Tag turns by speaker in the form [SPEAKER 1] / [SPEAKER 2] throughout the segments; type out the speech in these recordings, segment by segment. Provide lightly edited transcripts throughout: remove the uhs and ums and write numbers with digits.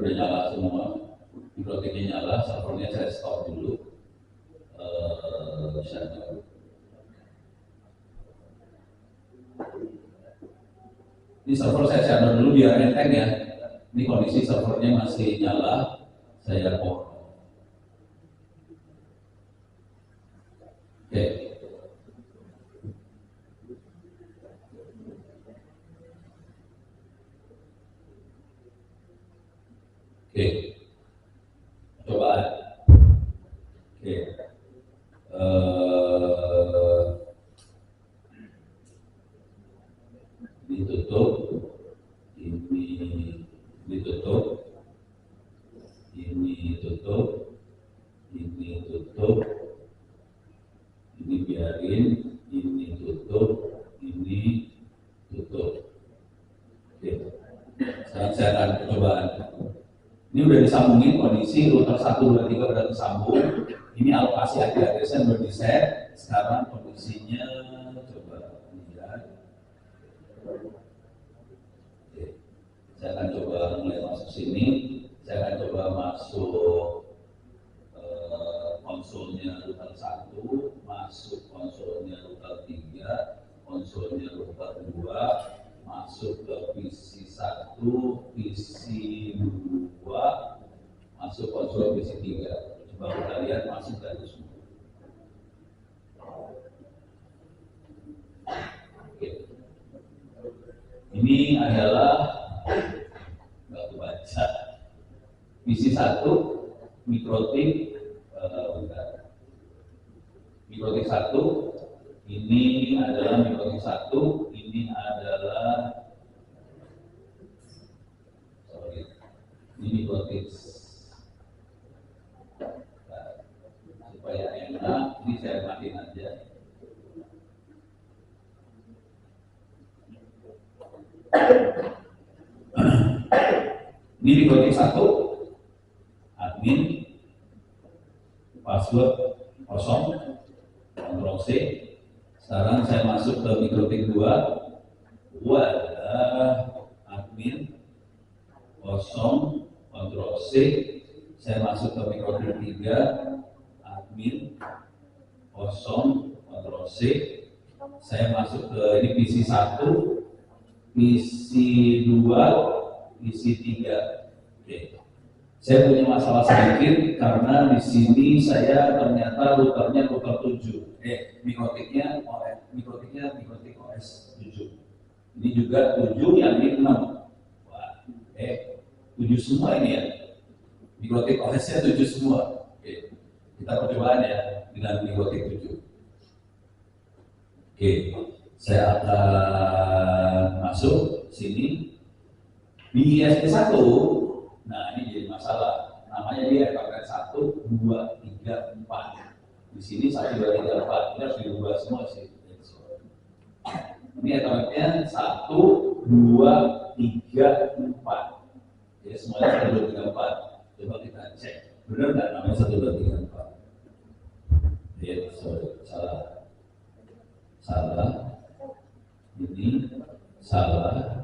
[SPEAKER 1] udah nyala semua, mikrotiknya nyala, servernya saya stop dulu. Ini server saya share dulu biar enteng ya. Ini kondisi servernya masih nyala, saya on. Oke. Oke. Coba. Oke. Ditutup. Ini ditutup. Ini tutup. Ini tutup. Ini biarin. Ini tutup. Ini tutup. Oke. Sekarang saya akan percobaan. Ini udah disambungin kondisi router 1, 2, 3 udah tersambung. Ini alokasi IP address-nya udah di-set. Sekarang kondisinya coba lihat. Oke. Saya akan coba mulai masuk sini. Saya akan coba masuk konsolnya router 1, masuk konsolnya router 3, konsolnya router 2, masuk ke PC 1, PC 2, masuk konsol PC 3. Coba kita lihat masuk dari semua. Oke. Ini adalah nggak kebaca. PC 1 mikrotik mikrotik 1 ini adalah mikrotik 1, ini adalah ini mikrotik supaya enak, ini saya matiin aja. Ini mikrotik 1 admin password kosong, Ctrl C. Sekarang saya masuk ke mikrotik 2 adalah admin kosong, Ctrl C. Saya masuk ke mikrotik 3 admin kosong, Ctrl C. Saya masuk ke ini PC 1, PC 2, PC 3. Oke. Saya punya masalah sedikit karena di sini saya ternyata routernya router 7. Mikrotiknya mikrotik OS 7. Ini juga 7 yang ini 6. Wah, 7 semua ini ya. Mikrotik OS-nya 7 semua. Oke. Kita percobaan ya dengan mikrotik 7. Oke. Saya akan masuk sini di ISP1. Nah, ini jadi masalah. Namanya dia Ethernet 1, 2, 3, 4. Di sini 1, 2, 3, 4. Ini harus dirubah semua sih. Ini Ethernetnya 1, 2, 3, 4. Jadi semuanya 1, 2, 3, 4. Coba kita cek. Benar nggak namanya 1, 2, 3, 4? Ya, salah. Ini salah.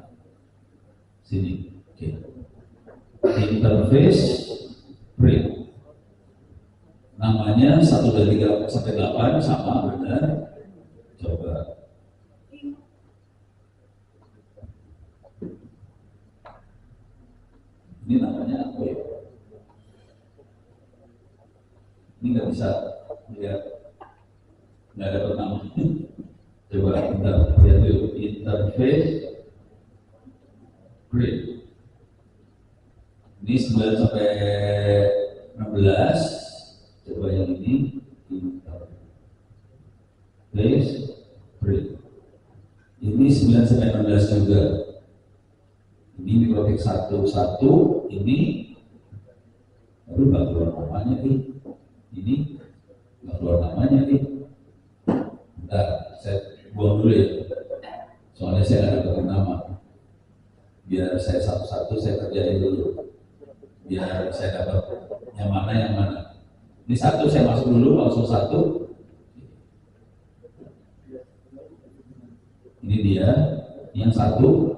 [SPEAKER 1] Sini. Oke. Interface print. Namanya 1, 2, 3, sampai 8 sama benar. Coba. Ini namanya apa ya? Ini nggak bisa lihat, nggak ada nama. Coba kita lihat dulu interface print. Ini 9 sampai 16. Coba yang ini interface print. Ini 9 sampai 16 juga. Ini mikrotik 1, ini baru nggak keluar namanya nih. Ini nggak keluar namanya nih. Bentar, saya buang dulu ya. Soalnya saya nggak dapat nama. Biar saya satu-satu saya kerjain dulu. Biar saya dapat yang mana. Ini 1 saya masuk dulu, langsung 1. Ini dia, yang 1.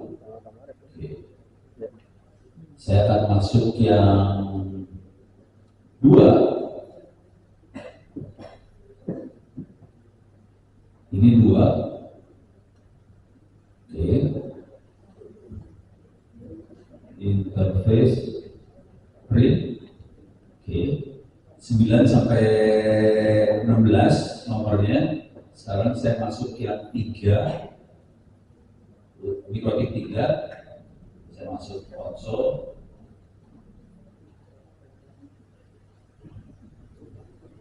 [SPEAKER 1] Saya akan masuk yang dua. Ini dua. Oke. Interface print. Oke. 9 sampai 16 nomornya. Sekarang saya masuk yang 3. Mikrotik 3. Saya masuk konsol.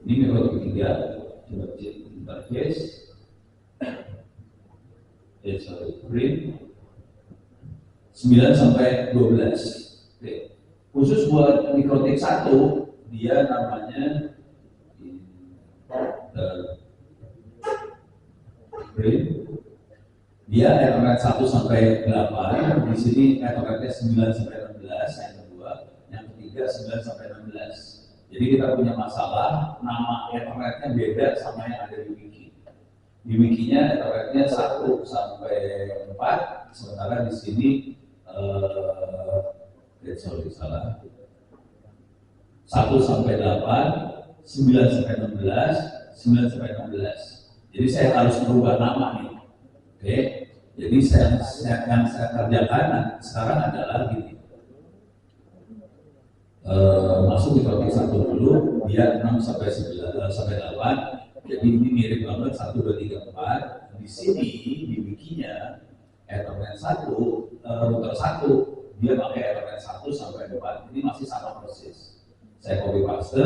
[SPEAKER 1] Ini mikrotik 3. Coba cek interface. Print 9 sampai 12. Oke. Khusus buat mikrotik 1, dia namanya print. Dia Ethernet 1 sampai 8. Di sini Ethernetnya 9 sampai 16 yang kedua, yang ketiga 9 sampai 16. Jadi kita punya masalah nama Ethernetnya beda sama yang ada di wiki. Di wikinya Ethernetnya 1 sampai 4, sementara di sini salah. 1 sampai 8, 9 sampai 16, 9 sampai 16. Jadi saya harus merubah nama nih. Oke. Jadi yang saya kerjakan sekarang adalah gini. Masuk di topik 1 dulu, dia 6 sampai 9 sampai 8. Jadi ini mirip banget 1 2 3 4. Di sini di wikinya Ethernet 1, router 1, dia pakai Ethernet 1 sampai 4. Ini masih sama persis. Saya copy paste,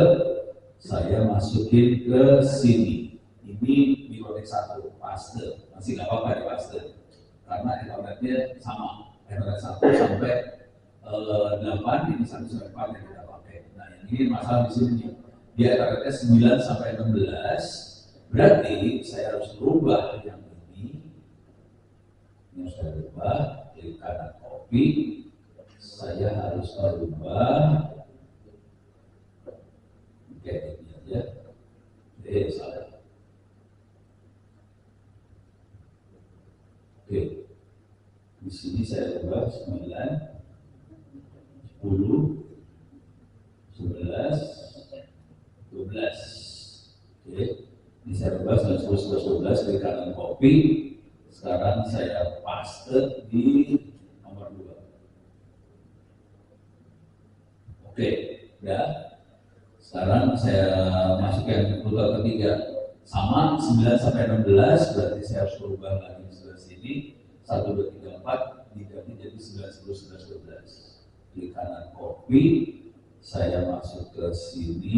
[SPEAKER 1] saya masukin ke sini. Ini mikrotik 1 paste, masih nggak apa-apa di paste karena Ethernetnya sama. Ethernet 1 sampai 8, ini 1 sampai 4 yang kita pakai. Nah, yang ini masalah di sini. Dia Ethernetnya 9 sampai 16. Berarti saya harus rubah yang ini. Ini saya rubah, klik kanan copy. Saya harus merubah. Oke, ini aja. Salah. Oke. Di sini saya rubah 9, 10, 11, 12. Oke. Ini saya rubah 10, 11, 12, klik kanan copy. Sekarang saya paste di nomor 2. Oke, ya. Sekarang saya masukkan router ketiga. Sama 9 sampai 16, berarti saya harus berubah lagi di sebelah sini. 1, 2, 3, 4, diganti jadi 9, 10, 11, 12. Klik kanan copy. Saya masuk ke sini.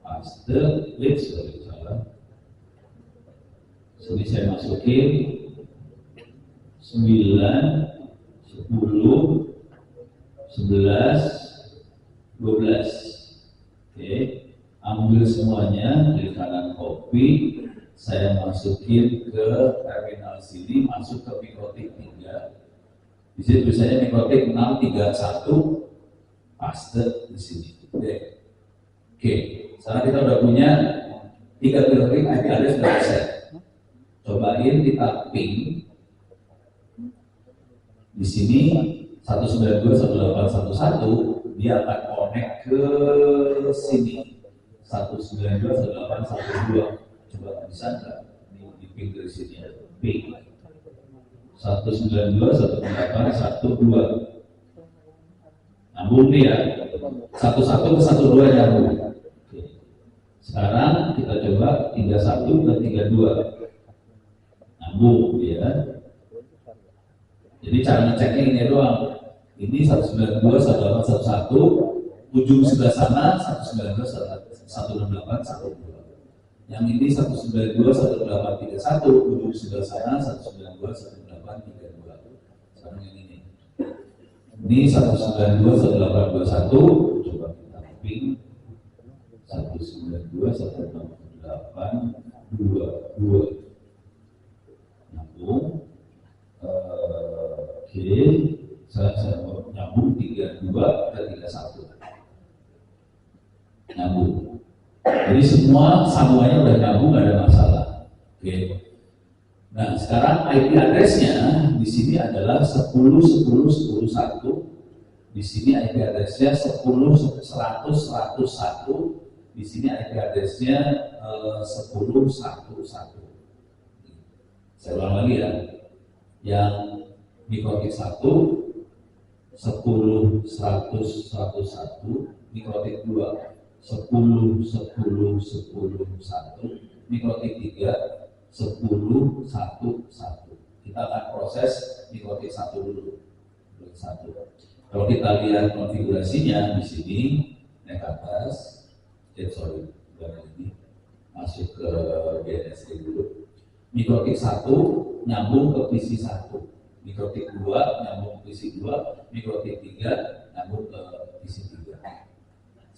[SPEAKER 1] Paste, salah. Sini saya masukin 9, 10, 11, 12. Oke, ambil semuanya, klik kanan copy. Saya masukin ke terminal sini, masuk ke mikrotik 3. Di sini tulisannya mikrotik 631, paste di sini. Oke. Sekarang kita udah punya 3 mikrotik IP address sudah set. Cobain kita ping. Di sini 192.168.1.1 dia akan connect ke sini 192.168.1.2. Coba bisa nggak di ping dari sini ya? Ping 192.168.1.2. Nyambung nih ya. 11 ke 12 nyambung. Sekarang kita coba 31 dan 32. Nyambung ya. Jadi cara ngeceknya ini doang. Ini 192.168.1.1, ujung sebelah sana 192.168.1.2. Yang ini 192.168.3.1, ujung sebelah sana 192.168.3.2. Sekarang yang ini. Ini 192.168.2.1, coba kita ping 192.168.2.2. Nyambung. Oke, saya mau nyambung 32 ke 31. Nyambung. Jadi semua sambungannya udah nyambung, nggak ada masalah. Oke. Nah, sekarang IP address-nya di sini adalah 10.10.10.1 Di sini IP address-nya 10 100 101, di sini IP address-nya 10 11. Saya ulang lagi ya. Yang mikrotik 1 10 100 101, mikrotik 2 10 10 10 1, mikrotik 3 10 11. Kita akan proses mikrotik 1 dulu. Kalau kita lihat konfigurasinya di sini naik ke atas, bukan ini, masuk ke DNS dulu. Mikrotik 1 nyambung ke PC 1, mikrotik 2 nyambung ke PC 2, mikrotik 3 nyambung ke PC 3.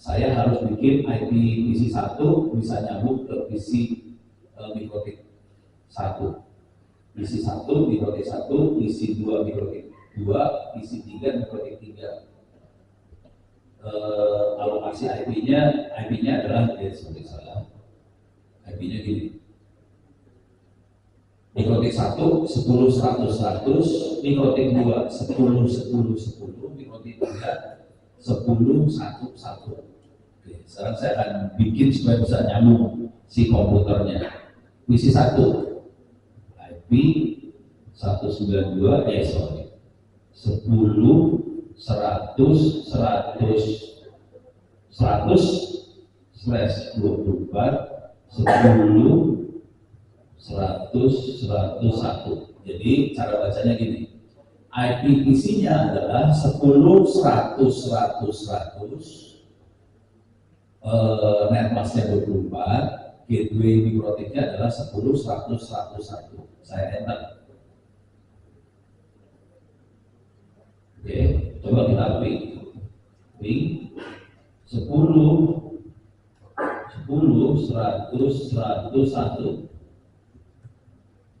[SPEAKER 1] Saya harus bikin IP PC 1 bisa nyambung ke PC mikrotik 1. PC 1 mikrotik 1, PC 2 mikrotik 2, PC 3 mikrotik 3. Alokasi IP-nya adalah seperti salah. IP-nya gini. Mikrotik 1 10 100 100, mikrotik 2 10 10 10, mikrotik 3 10 11. Oke, sekarang saya akan bikin supaya bisa nyambung si komputernya. PC 1 IP 192 10 100 100/24 10 100 101. Jadi cara bacanya gini. IP PC-nya adalah 10 100 100, netmasknya 24, gateway mikrotiknya adalah 10 100 101. Saya enter. Oke, coba kita ping 10 100 101.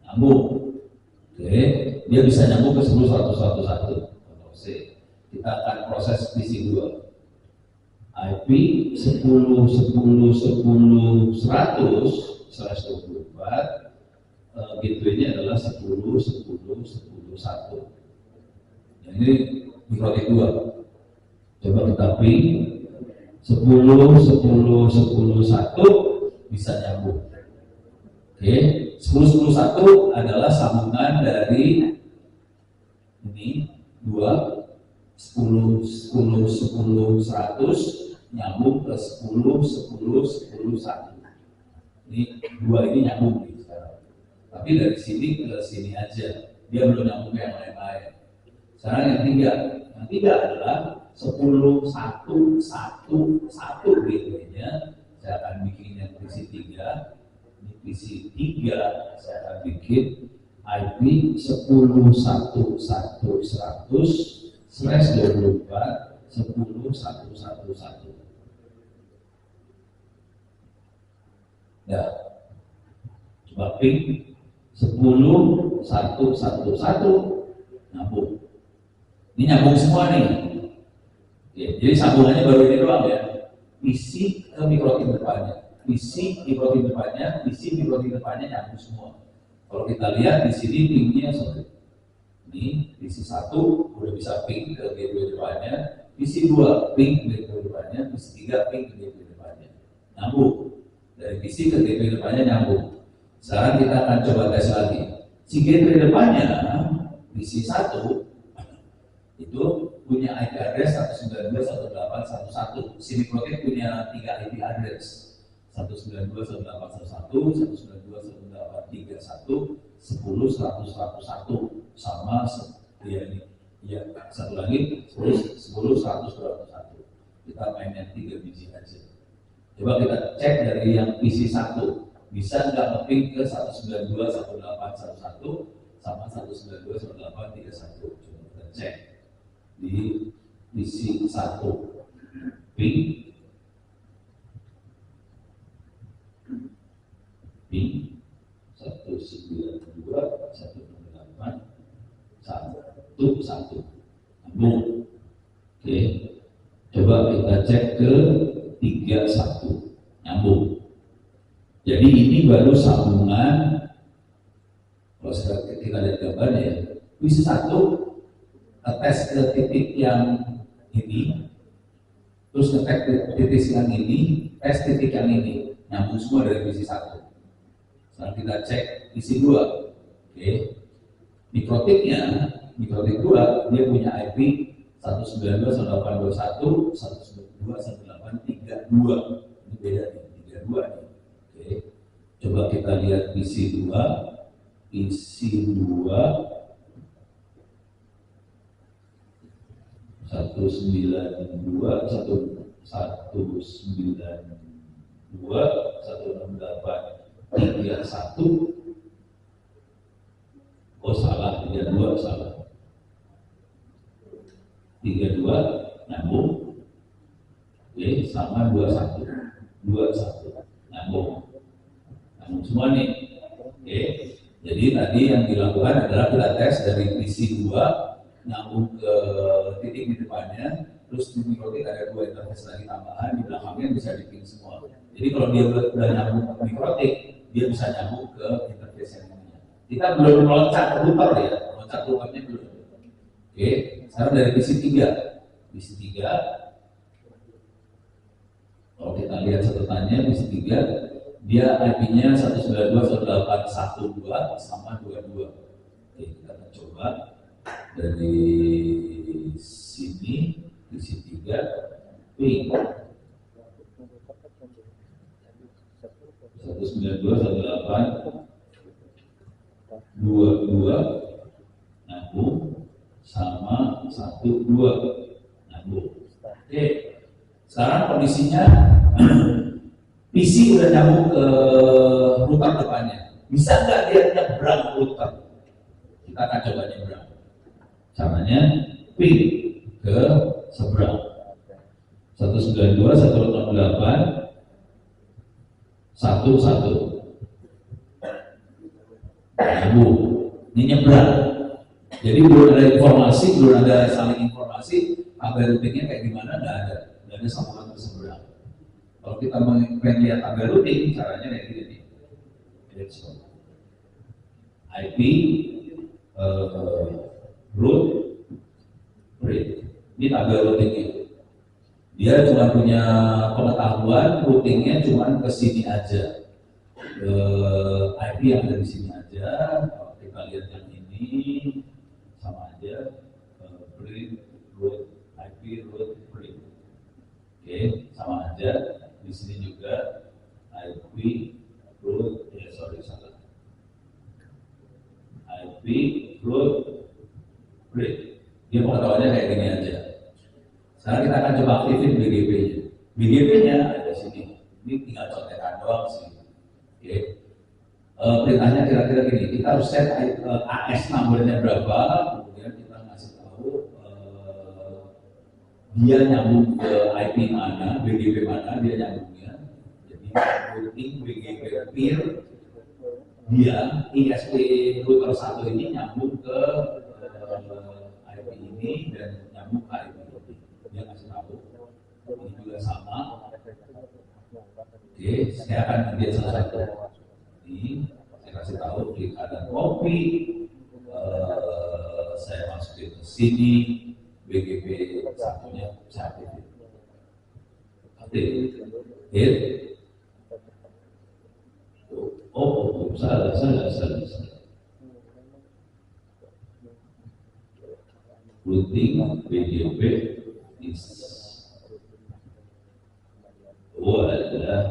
[SPEAKER 1] Nyambung. Oke, dia bisa nyambung ke 10 100 101. Ctrl C. Kita akan proses PC 2. IP 10 10 10 100/24, gateway-nya adalah 10 10 10 1. Nah, ini mikrotik 2. Coba kita ping 10 10 10 1 bisa nyambung. Oke, 10 10 1 adalah sambungan dari ini 2 10 10 10 100 nyambung ke 10 10 10 1. Ini 2 ini nyambung nih sekarang. Tapi dari sini ke sini aja, dia belum nyambung ke yang lain-lain. Sekarang yang 3 adalah 10 1 1 1 gateway-nya. Saya akan bikin yang PC 3. Ini PC 3 saya akan bikin IP 10 1 1 100/24 10 1 1 1. Ya, coba ping 10 1 1 1 nyambung. Ini nyambung semua nih. Ya, jadi sambungannya baru ini doang ya. PC ke mikrotik depannya, PC mikrotik depannya, PC mikrotik depannya nyambung semua. Kalau kita lihat di sini pingnya seperti ini, PC 1 udah bisa ping ke gateway depannya, PC 2 ping ke gateway depannya, PC 3 ping ke gateway depannya. Nyambung. Dari PC ke gateway depannya nyambung. Sekarang kita akan coba tes lagi. Si gateway depannya, PC 1 itu punya IP address 192.168.1.1. Si mikrotik punya 3 IP address 192.168.1.1, 192.168.3.1, 10 100 101 sama ya satu lagi 10 100 201. Kita main yang 3 biji aja. Coba kita cek dari yang PC 1 bisa nggak nge-ping ke 192.168.1.1 sama 192.168.3.1. Coba kita cek di PC 1 ping 192.168.1.1 nyambung. Oke, coba kita cek ke 31 nyambung. Jadi ini baru sambungan. Kalau kita lihat gambarnya ya, PC 1 tes ke titik yang ini, terus ngetek titik yang ini, tes titik yang ini, nyambung semua dari PC 1. Sekarang kita cek PC 2. Oke. Mikrotik 2 dia punya IP 192.168.21, 192.168.32. Ini beda nih, 32 nih. Oke. Coba kita lihat PC 2. PC 2 192 168.31. Oh salah, 32 salah. 32 nyambung. Oke, sama 21 nyambung semua nih. Oke, jadi tadi yang dilakukan adalah kita tes dari PC 2 nyambung ke titik di depannya, terus di mikrotik ada 2 interface lagi tambahan, di belakangnya bisa dipilih semua. Jadi kalau dia udah nyambung ke mikrotik, dia bisa nyambung ke interface yang ini. Kita belum meloncat router ya, meloncat routernya belum. Oke, sekarang dari PC 3. PC 3, kalau kita lihat catatannya PC 3, dia IP-nya 192.168.12 sama 22. Oke, kita akan coba dari sini PC 3 ping 192.168.22 nyambung sama 12 nyambung. Oke, sekarang kondisinya PC udah nyambung ke router depannya. Bisa nggak dia nyebrang router? Kita akan coba nyebrang. Caranya ping ke seberang 192.168.11 nyambung. Ini nyebrang. Jadi belum ada informasi, belum ada saling informasi, kabel routingnya kayak gimana, nggak ada sambungan ke seberang. Kalau kita pengen lihat kabel routing, caranya kayak gini nih. IP root rate. Ini kabel routingnya. Dia cuma punya pengetahuan routingnya cuma ke sini aja. IP yang ada di sini aja. Kalau kita lihat yang ini sama aja. Print root IP root print. Oke, sama aja. Di sini juga IP root salah. IP root print. Dia pengetahuannya kayak gini aja. Sekarang kita akan coba aktifin BGP-nya. BGP-nya ada di sini. Ini tinggal contekan doang sih. Oke. Perintahnya kira-kira gini. Kita harus set AS number-nya berapa, kemudian kita ngasih tahu dia nyambung ke IP mana, BGP mana dia nyambungnya. Jadi routing BGP peer dia ISP router 1 ini nyambung ke IP ini dan nyambung ke IP ini. Dia ngasih tahu. Ini juga sama. Oke, saya akan dia salah satu. Ini saya kasih tahu klik kanan copy. Saya masukin ke sini. BGP satunya saya aktifin. Aktif. Hit. Oh, salah. Routing BGP is adalah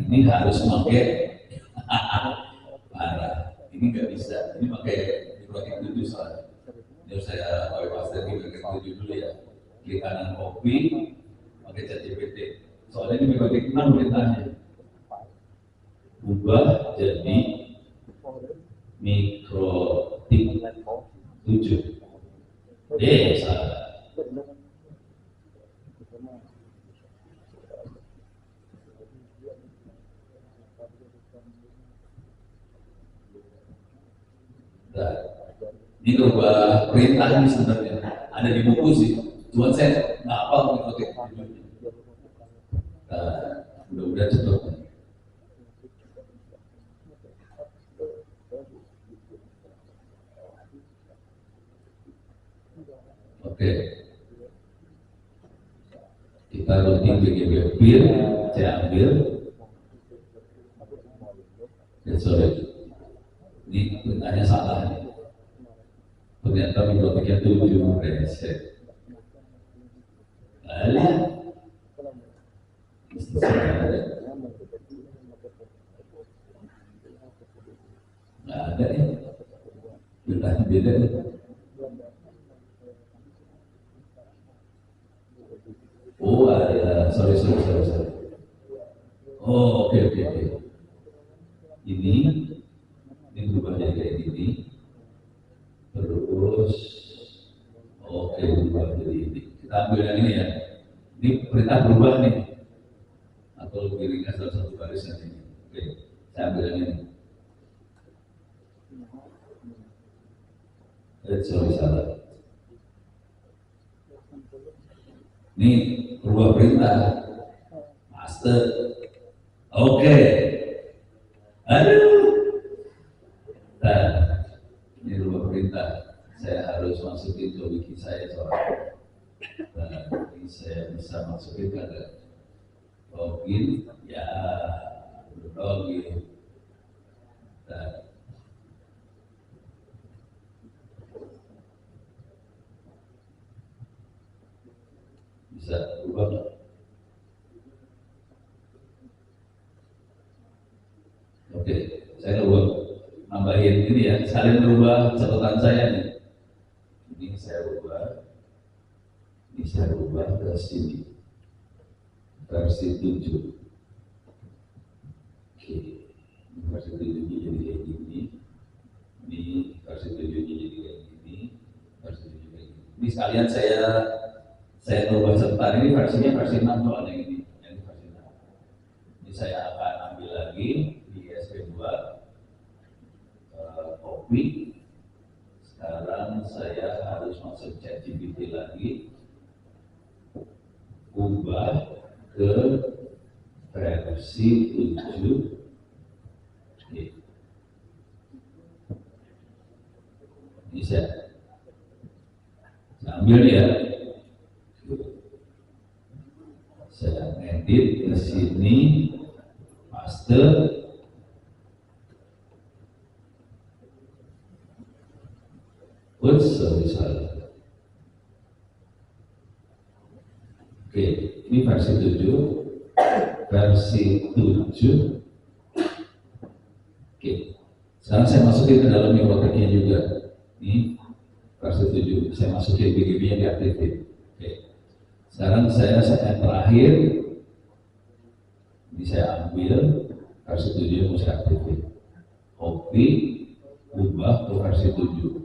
[SPEAKER 1] ini harus pakai parah. Ini nggak bisa. Ini pakai mikrotik 7 soalnya. Ini saya bypass lagi pakai 7 dulu ya. Klik kanan copy, pakai ChatGPT. Soalnya ini mikrotik 6 perintahnya. Ubah jadi mikrotik 7. Salah. Nah, ini rubah perintah ini sebenarnya ada di buku sih, cuma saya nggak hafal mikrotik 7. Mudah-mudahan cepet. Oke, kita routing BGB PIR, saya ambil. Ya, sorry, ini pertanyaannya salah nih. Ternyata mikrotiknya 7 reset. Lihat, nggak ada ya, beda nih. Oh ada, sorry. Oh oke. Ini berubah jadi kayak gini. Terus oke, berubah jadi ini. Kita ambil yang ini ya. Ini perintah berubah nih. Atau lebih ringkas dalam satu barisan ini. Oke, saya ambil yang ini. Sorry, salah. Ini berubah perintah. Master. Oke. Aduh. Nah, ini berubah perintah. Saya harus masukin ke wiki saya soalnya. Nah, ini saya bisa masukin ke login. Ya, login. Nah. Bisa berubah nggak? Oke, saya coba nambahin ini ya, sekalian merubah catatan saya nih. Ini saya ubah ke sini, versi 7. Oke, versi 7 jadi kayak gini. Ini versi 7 jadi kayak gini, versi 7 kayak gini. Ini sekalian saya ubah catatan ini versi 6 soalnya ini versi 6. Ini saya akan ambil lagi di SP2, copy. Sekarang saya harus masuk ChatGPT lagi, ubah ke versi 7. Oke. Ini saya ambil ya. Saya edit ke sini, paste. Sorry. Oke, ini versi 7. Oke, sekarang saya masukin ke dalam mikroteknya juga. Ini versi 7, saya masukin BGB-nya diaktifin. Oke, sekarang saya terakhir, ini saya ambil versi 7 yang saya aktifin. Copy, ubah ke versi 7.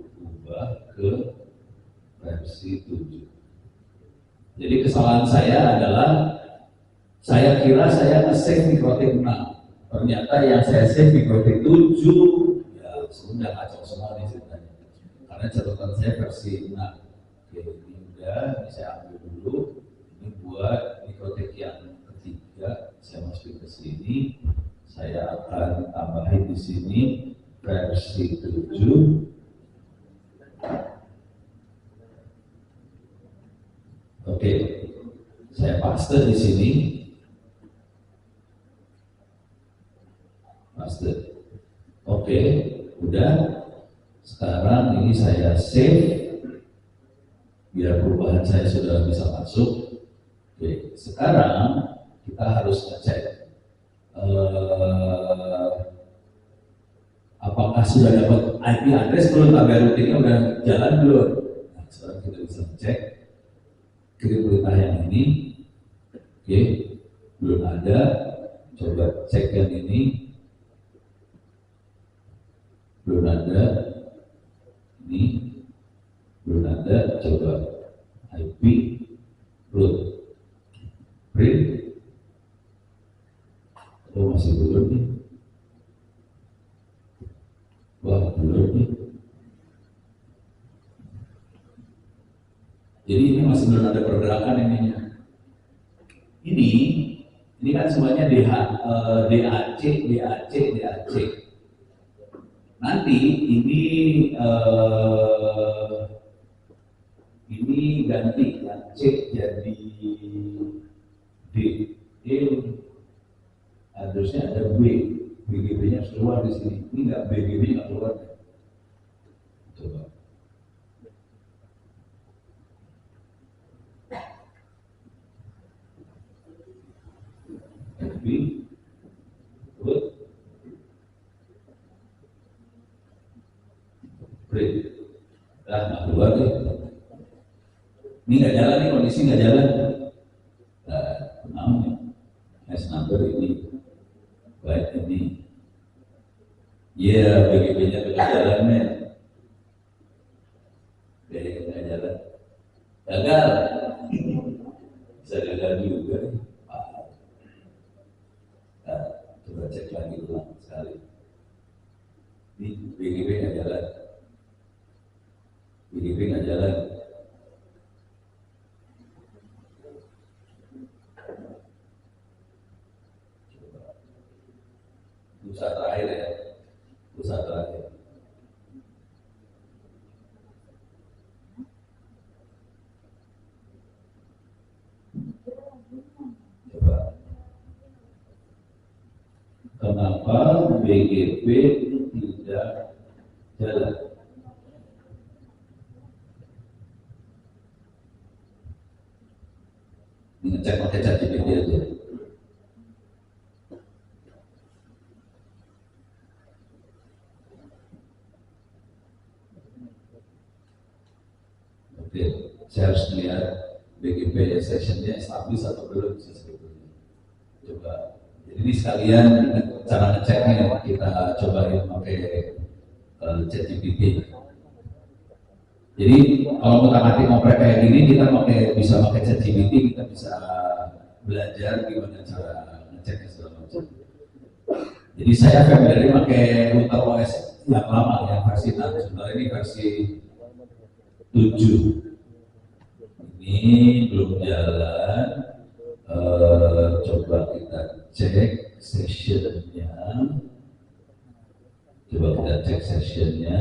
[SPEAKER 1] Ke versi 7. Jadi kesalahan saya adalah saya kira saya nge-save mikrotik 6. Ternyata yang saya save mikrotik 7. Ya sudah kacau semua nih ceritanya. Karena catatan saya versi 6. Oke, ini udah, ini saya ambil dulu. Ini buat mikrotik yang ketiga, saya masukin ke sini. Saya akan tambahin di sini versi 7. Oke, saya paste di sini, paste. Oke, udah. Sekarang ini saya save, biar perubahan saya sudah bisa masuk. Oke, sekarang kita harus ngecek apakah sudah dapat IP address belum, tabel routingnya udah jalan belum. Nah, sekarang kita bisa cek. Kirim perintah yang ini, oke, belum ada. Coba cek yang ini, belum ada. Ini belum ada. Coba IP root print. Oh masih belum nih. Wah belum nih. Jadi ini masih belum ada pergerakan ininya. Ini kan semuanya DAC. Nanti ini ganti C jadi E harusnya ada B, BGB-nya harus keluar di sini. Ini nggak, BGB nggak keluar. Coba. B, good, break. Nah, nggak keluar deh. Ini nggak jalan nih, kondisi nggak jalan. Nah, namanya S number ini, baik ini. Iya, BGB-nya nggak jalan nih. BGB nggak jalan. Gagal. Bisa gagal juga. Nah, coba cek lagi ulang sekali. Ini BGB nggak jalan. BGB nggak jalan. Usaha terakhir ya, usaha terakhir. Coba. Kenapa BGP tidak jalan? Ngecek pakai ChatGPT aja. Oke, saya harus melihat BGP sessionnya established atau belum sih sebetulnya. Coba. Jadi ini sekalian cara ngeceknya kita cobain pakai ChatGPT. Jadi kalau ngotak-atik ngoprek kayak gini, kita bisa pakai ChatGPT, kita bisa belajar gimana cara ngeceknya segala macam. Jadi saya familiar pakai router OS yang lama, yang versi 6. Sebenarnya ini versi 7. Ini belum jalan. Coba kita cek sessionnya. Coba kita cek sessionnya.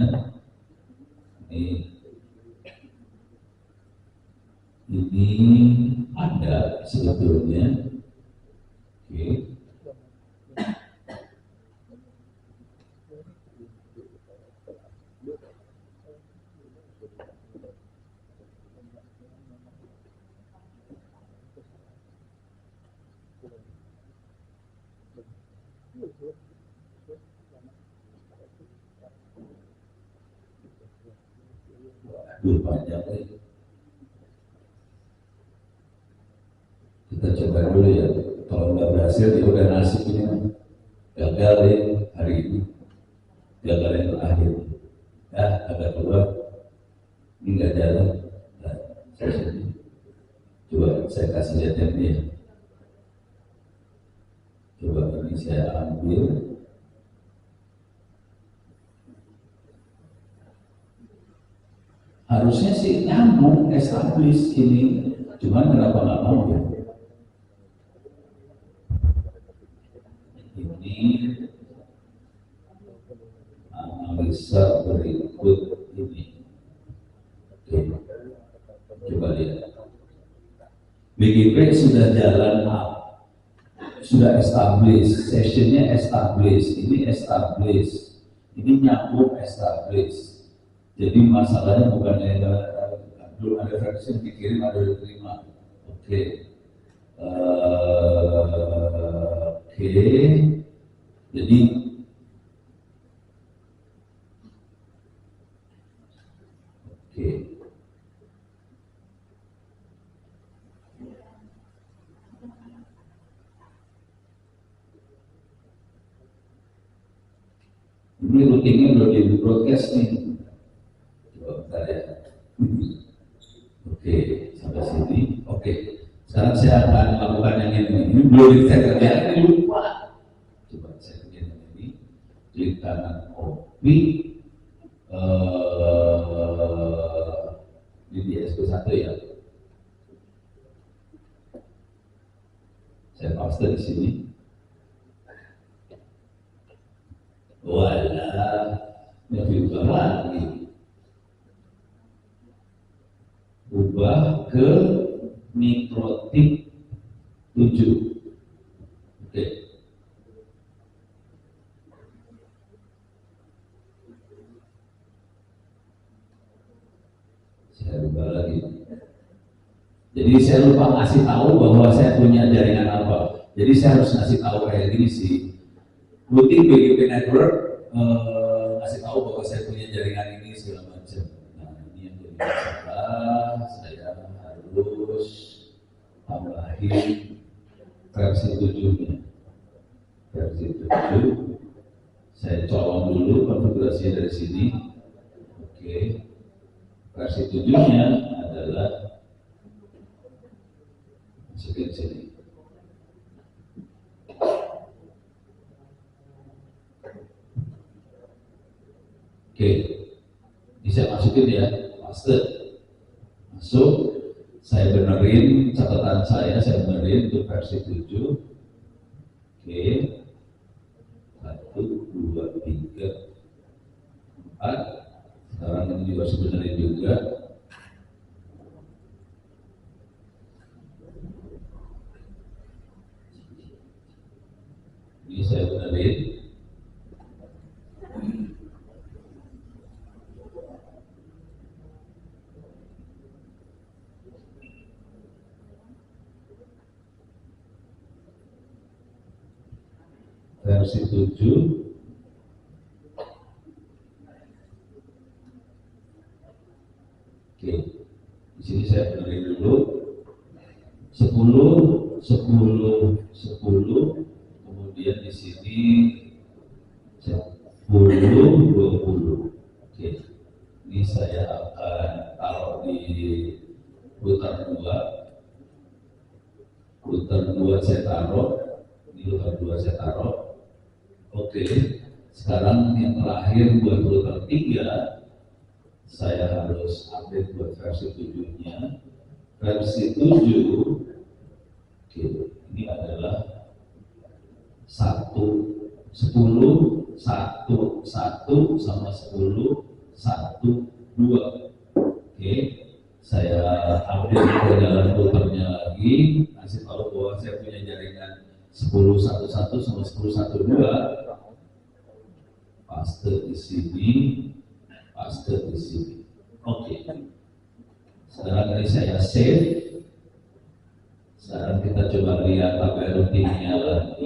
[SPEAKER 1] Ini ada sebetulnya. Oke. Panjang lagi. Kita coba dulu ya. Kalau nggak berhasil, ya udah nasibnya gagal deh hari ini. Gagal yang terakhir. Ya, agak keluar. Ini nggak jalan. Nah, sessionnya. Coba saya kasih lihat yang ini ya. Coba ini saya ambil. Harusnya sih nyambung, established ini, cuman kenapa nggak mau ya? Ini analisa berikut ini. Oke, coba lihat. BGP sudah jalan up, sudah established, sessionnya established, ini established, ini nyambung established. Jadi masalahnya bukan belum ada versi yang dikirim, ada yang diterima. Oke. Jadi ini rutinnya belum di broadcast nih. Oke, sampai sini. Oke, sekarang saya akan melakukan yang ini. Ini belum saya kerjain, ini lupa. Coba saya kerjain yang ini. Klik kanan copy. Ini di SP1 ya. Saya paste di sini. Walah, lebih lagi. Ubah ke mikrotik 7. Oke. Saya lupa lagi. Jadi saya lupa ngasih tahu bahwa saya punya jaringan apa. Jadi saya harus ngasih tahu kayak gini sih. Routing BGP Network ngasih tahu bahwa saya punya jaringan ini segala macam. Nah ini yang jadi masalah. Saya harus tambahin versi 7-nya. Versi 7. Saya colong dulu konfigurasinya dari sini. Oke. Versi 7-nya adalah masukin sini. Oke, ini saya masukin ya, paste, masuk, saya benerin catatan saya benerin untuk versi 7. Oke, 1, 2, 3, 4. Sekarang ini juga harus benerin juga. Ini saya benerin. Versi 7. Oke, di sini saya benerin dulu. 10, 10, 10. Kemudian di sini 10, 20. Oke, ini saya akan taruh di router 2. Router 2 saya taruh. Ini router 2 saya taruh. Oke, sekarang yang terakhir buat router 3, saya harus update buat versi 7-nya. Versi 7, oke, ini adalah 1, 10, 1, 1 sama 10, 1, 2. Oke, saya update ke dalam routernya lagi, kasih tahu bahwa saya punya jaringan 10, 1, 1 sama 10, 1, 2. Paste di sini, paste di sini. Oke. Sekarang ini saya save. Sekarang kita coba lihat tabel routingnya lagi.